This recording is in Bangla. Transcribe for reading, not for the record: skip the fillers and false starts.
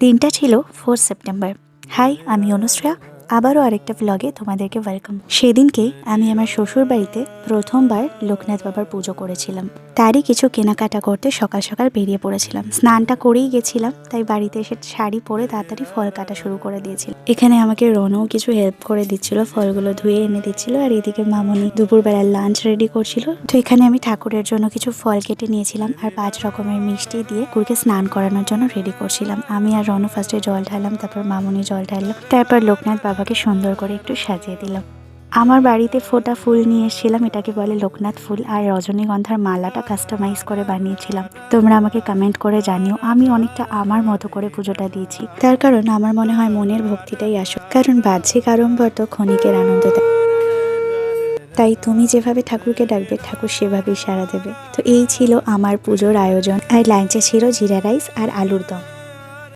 দিনটা ছিল 4 সেপ্টেম্বর। হাই, আমি অনুশ্রা। আবারও আরেকটা ব্লগে তোমাদেরকে ওয়েলকাম। সেদিনকে আমি আমার শ্বশুর বাড়িতে প্রথমবার লোকনাথ বাবার পুজো করেছিলাম। তারই কিছু কেনাকাটা করতে সকাল সকাল বেরিয়ে পড়েছিলাম। স্নানটা করেই গেছিলাম, তাই বাড়িতে এসে শাড়ি পরে তাড়াতাড়ি ফল কাটা শুরু করে দিয়েছিল। এখানে আমাকে রনও কিছু হেল্প করে দিচ্ছিল, ফলগুলো ধুয়ে এনে দিচ্ছিল, আর এদিকে মামনি দুপুরবেলা লাঞ্চ রেডি করছিল। তো এখানে আমি ঠাকুরের জন্য কিছু ফল কেটে নিয়েছিলাম আর 5 রকমের মিষ্টি দিয়ে কুকুরকে স্নান করানোর জন্য রেডি করছিলাম। আমি আর রনু ফার্স্টে জল ঢাললাম, তারপর মামনি জল ঢাললো, তারপর লোকনাথ বাবাকে সুন্দর করে একটু সাজিয়ে দিলাম। আমার বাড়িতে ফোটা ফুল নিয়ে এসেছিলাম, এটাকে বলে লোকনাথ ফুল, আর রজনীগন্ধার মালাটা কাস্টমাইজ করে বানিয়েছিলাম। তোমরা আমাকে কমেন্ট করে জানিও। আমি অনেকটা আমার মতো করে পুজোটা দিয়েছি, তার কারণ আমার মনে হয় মনের ভক্তিটাই আসুক, কারণ বাহ্যিক আড়ম্বর তো ক্ষণিকের আনন্দ দেয়। তাই তুমি যেভাবে ঠাকুরকে ডাকবে, ঠাকুর সেভাবেই সাড়া দেবে। তো এই ছিল আমার পুজোর আয়োজন। আর লাঞ্চে ছিল জিরা রাইস আর আলুর দম।